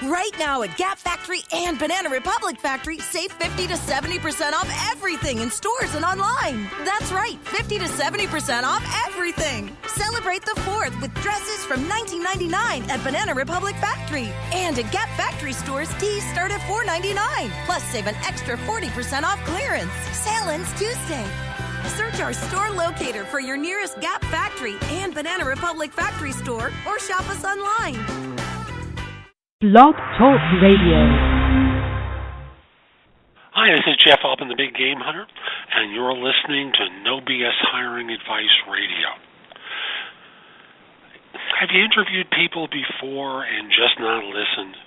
Right now at Gap Factory and Banana Republic Factory, save 50 to 70% off everything in stores and online. That's right, 50 to 70% off everything. Celebrate the 4th with dresses from $19.99 at Banana Republic Factory. And at Gap Factory stores, tees start at $4.99. Plus, save an extra 40% off clearance. Sale ends Tuesday. Search our store locator for your nearest Gap Factory and Banana Republic Factory store or shop us online. Blog Talk Radio. Hi, this is Jeff Albin, the Big Game Hunter, and you're listening to No BS Hiring Advice Radio. Have you interviewed people before and just not listened?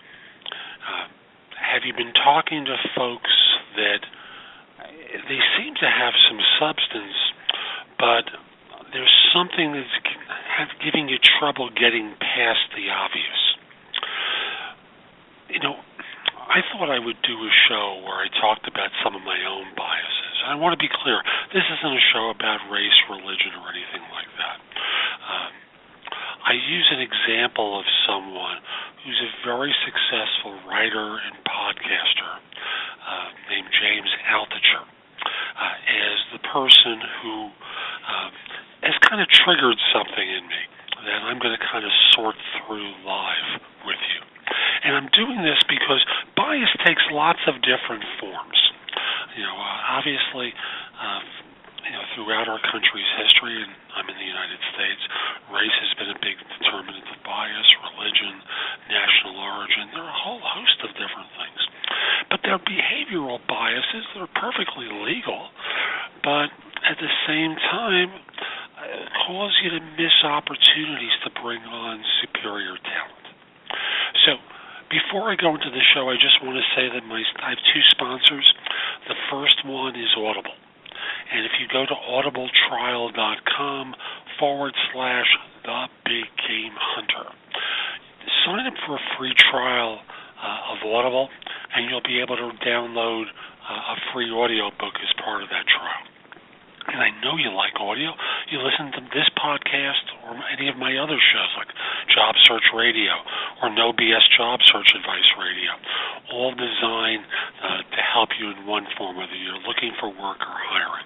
Have you been talking to folks that they seem to have some substance, but there's something that's giving you trouble getting past the obvious? You know, I thought I would do a show where I talked about some of my own biases. I want to be clear, this isn't a show about race, religion, or anything like that. I use an example of someone who's a very successful writer and podcaster named James Altucher as the person who has kind of triggered something in me that I'm going to kind of sort through live with you. And I'm doing this because bias takes lots of different forms. Obviously, throughout our country's history, and I'm in the United States, race has been a big determinant of bias, religion, national origin. There are a whole host of different things. But they're behavioral biases that are perfectly legal, but at the same time, cause you to miss opportunities to bring on superior talent. So, before I go into the show, I just want to say that I have two sponsors. The first one is Audible. And if you go to audibletrial.com/thebiggamehunter, sign up for a free trial of Audible, and you'll be able to download a free audio book as part of that trial. And I know you like audio. You listen to this podcast or any of my other shows like Job Search Radio or No BS Job Search Advice Radio, all designed to help you in one form, whether you're looking for work or hiring.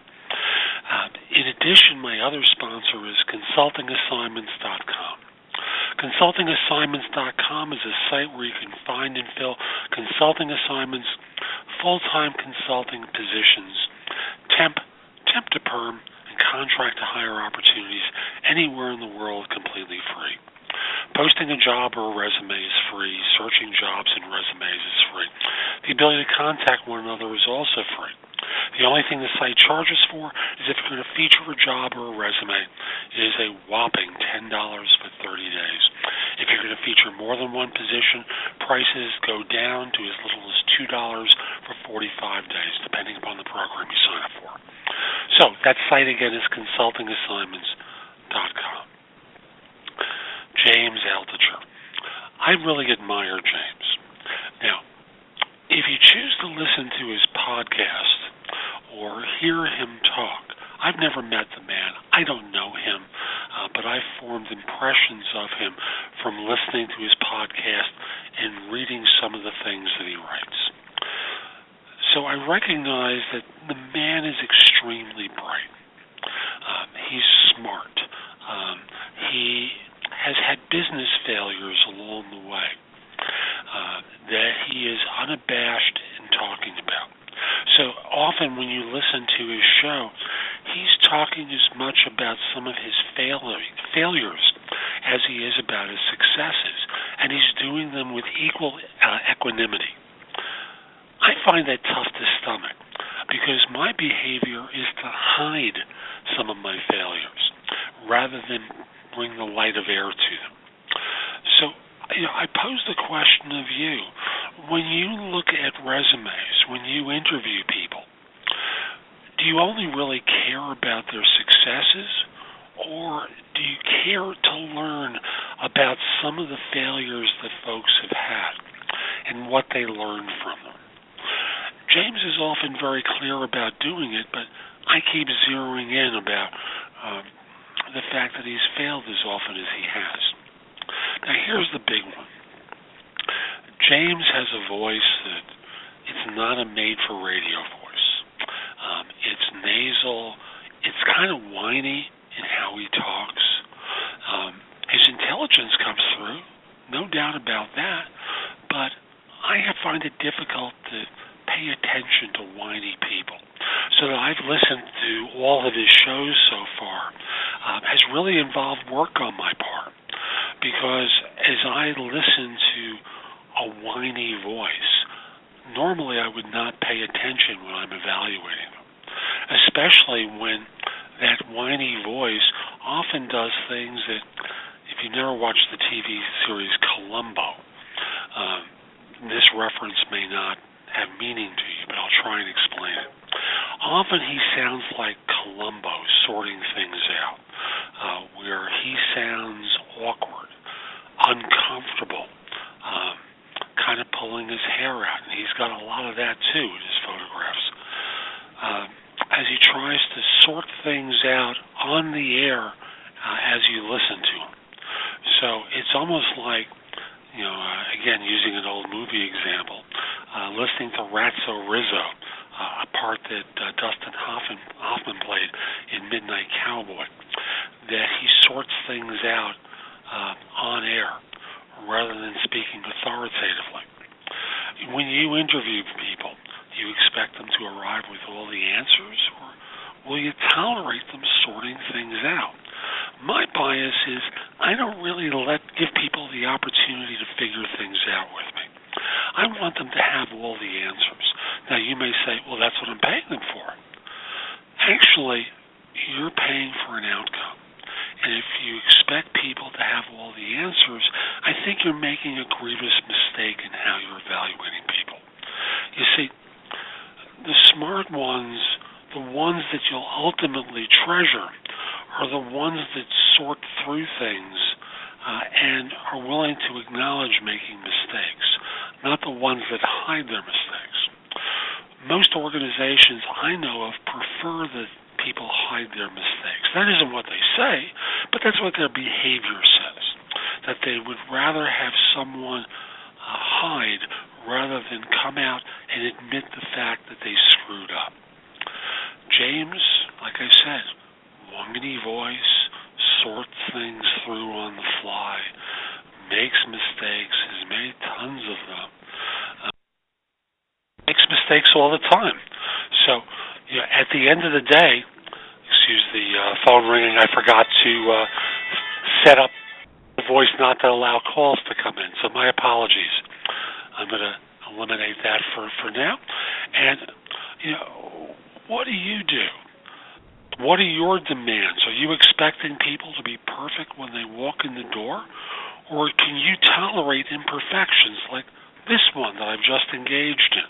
In addition, my other sponsor is consultingassignments.com. Consultingassignments.com is a site where you can find and fill consulting assignments, full-time consulting positions, temp to perm, and contract to hire opportunities anywhere in the world completely free. Posting a job or a resume is free. Searching jobs and resumes is free. The ability to contact one another is also free. The only thing the site charges for is if you're going to feature a job or a resume, it is a whopping $10 for 30 days. If you're going to feature more than one position, prices go down to as little as $2 for 45 days, depending upon the program you sign up for. So that site again is consultingassignments.com. James Altucher. I really admire James. Now, if you choose to listen to his podcast or hear him talk, I've never met the man. I don't know him, but I've formed impressions of him from listening to his podcast and reading some of the things that he writes. So I recognize that the man is extremely bright. He's smart. He has had business failures along the way that he is unabashed in talking about. So often when you listen to his show, he's talking as much about some of his failures as he is about his successes, and he's doing them with equal equanimity. I find that tough to stomach because my behavior is to hide some of my failures rather than bring the light of air to them. So I pose the question of you. When you look at resumes, when you interview people, do you only really care about their successes, or do you care to learn about some of the failures that folks have had and what they learned from them? James is often very clear about doing it, but I keep zeroing in about the fact that he's failed as often as he has. Now, here's the big one. James has a voice that it's not a made-for-radio voice. It's nasal. It's kind of whiny in how he talks. His intelligence comes through, no doubt about that, but I find it difficult to pay attention to whiny people. So that I've listened to all of his shows so far has really involved work on my part, because as I listen to a whiny voice, normally I would not pay attention when I'm evaluating them, especially when that whiny voice often does things that, if you've never watched the TV series Columbo, this reference may not have meaning to you, but I'll try and explain it. Often he sounds like Columbo sorting things out, where he sounds awkward, uncomfortable, kind of pulling his hair out, and he's got a lot of that too in his photographs. As he tries to sort things out on the air as you listen to him. So it's almost like, again, using an old movie example, listening to Ratso Rizzo, a part that Dustin Hoffman played in Midnight Cowboy, that he sorts things out on air rather than speaking authoritatively. When you interview people, do you expect them to arrive with all the answers, or will you tolerate them sorting things out? My bias is I don't really give people the opportunity to figure things out with me. I want them to have all the answers. Now, you may say, well, that's what I'm paying them for. Actually, you're paying for an outcome. And if you expect people to have all the answers, I think you're making a grievous mistake in how you're evaluating people. You see, the smart ones, the ones that you'll ultimately treasure, are the ones that sort through things and are willing to acknowledge making mistakes, not the ones that hide their mistakes. Most organizations I know of prefer that people hide their mistakes. That isn't what they say, but that's what their behavior says, that they would rather have someone hide rather than come out and admit the fact that they screwed up. James, like I said, whiny voice, sorts things through on the fly, makes mistakes, has made tons of them, makes mistakes all the time. So, at the end of the day, excuse the phone ringing, I forgot to set up the voice not to allow calls to come in, so my apologies. I'm going to eliminate that for now. And, what do you do? What are your demands? Are you expecting people to be perfect when they walk in the door? Or can you tolerate imperfections like this one that I've just engaged in?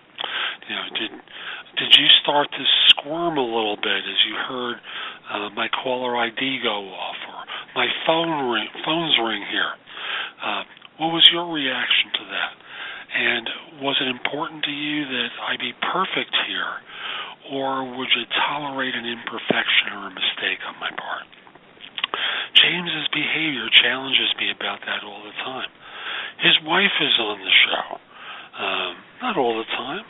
Did you start to squirm a little bit as you heard my caller ID go off, or my phone's ring here? What was your reaction to that? And was it important to you that I be perfect here, or would you tolerate an imperfection or a mistake on my part? James's behavior challenges me about that all the time. His wife is on the show. Not all the time.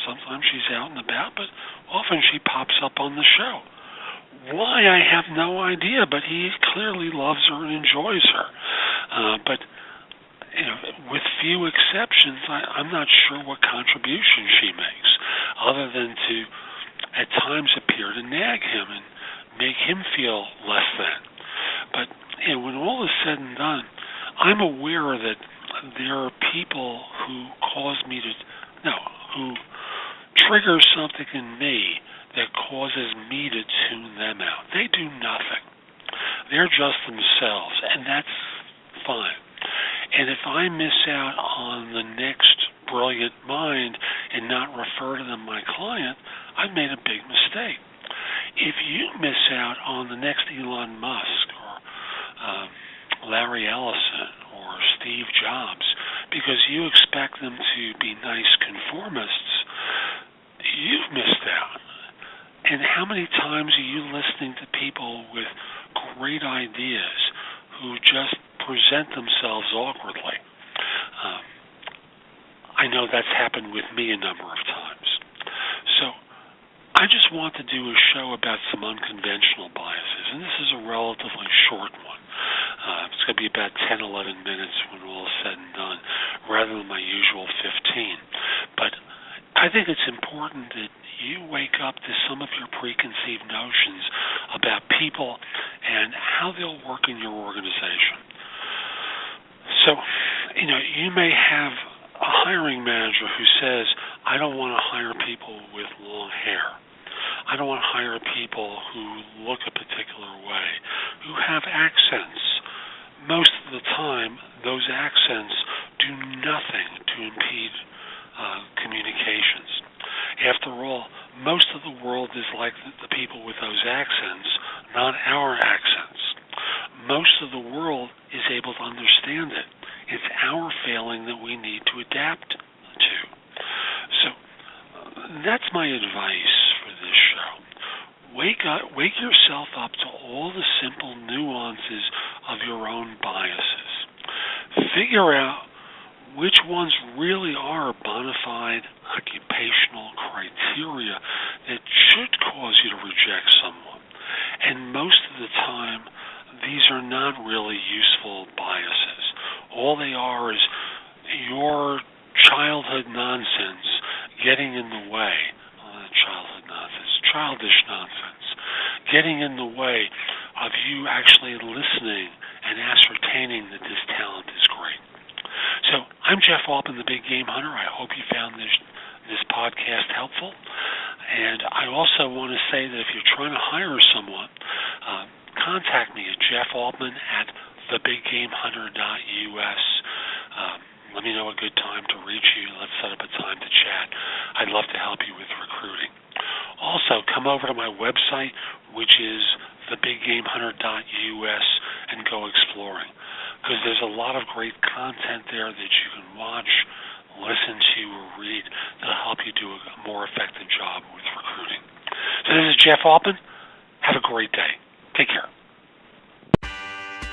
Sometimes she's out and about, but often she pops up on the show. Why, I have no idea, but he clearly loves her and enjoys her. But with few exceptions, I'm not sure what contribution she makes, other than to, at times, appear to nag him and make him feel less than. But when all is said and done, I'm aware that there are people who who trigger something in me that causes me to tune them out. They do nothing. They're just themselves, and that's fine. And if I miss out on the next brilliant mind and not refer to them my client, I've made a big mistake. If you miss out on the next Elon Musk or Larry Ellison or Steve Jobs because you expect them to be nice conformists, you've missed out. And how many times are you listening to people with great ideas who just present themselves awkwardly? I know that's happened with me a number of times. So I just want to do a show about some unconventional biases, and this is a relatively short one. It's going to be about 10, 11 minutes when all is said and done, rather than my usual 15. But I think it's important that you wake up to some of your preconceived notions about people and how they'll work in your organization. So, you may have a hiring manager who says, I don't want to hire people with long hair. I don't want to hire people who look a particular way, who have accents. Most of the time, those accents do nothing to impede communications. After all, most of the world is like the people with those accents, not our accents. Most of the world is able to understand it. It's our failing that we need to adapt to. So that's my advice for this show. Wake yourself up to all the simple nuances of your own biases. Figure out which ones really are bona fide occupational criteria that should cause you to reject someone. And most of the time, these are not really useful biases. All they are is your childhood nonsense getting in the way. Childish nonsense, getting in the way of you actually listening and ascertaining that this talent is great. So I'm Jeff Altman, the Big Game Hunter. I hope you found this podcast helpful. And I also want to say that if you're trying to hire someone, contact me at jeffaltman@thebiggamehunter.us. Let me know a good time to reach you. Let's set up a time to chat. I'd love to help you with recruiting. Also, come over to my website, which is thebiggamehunter.us, and go exploring, because there's a lot of great content there that you can watch, listen to, or read that'll help you do a more effective job with recruiting. So this is Jeff Altman. Have a great day. Take care.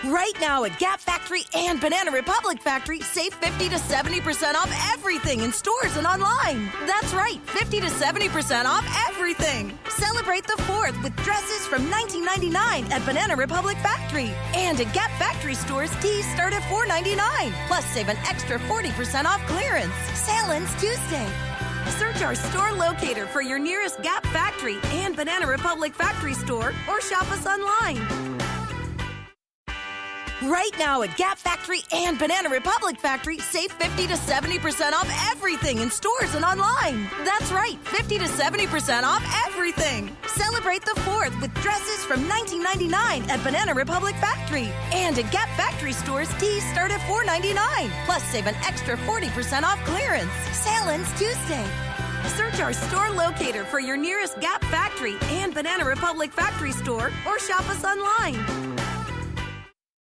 Right now at Gap Factory and Banana Republic Factory, save 50 to 70% off everything in stores and online. That's right, 50 to 70% off everything. Celebrate the 4th with dresses from $19.99 at Banana Republic Factory. And at Gap Factory stores, tees start at $4.99. Plus, save an extra 40% off clearance. Sale ends Tuesday. Search our store locator for your nearest Gap Factory and Banana Republic Factory store, or shop us online. Right now at Gap Factory and Banana Republic Factory, save 50 to 70% off everything in stores and online. That's right, 50 to 70% off everything. Celebrate the 4th with dresses from $19.99 at Banana Republic Factory. And at Gap Factory stores, tees start at $4.99. Plus, save an extra 40% off clearance. Sale ends Tuesday. Search our store locator for your nearest Gap Factory and Banana Republic Factory store, or shop us online.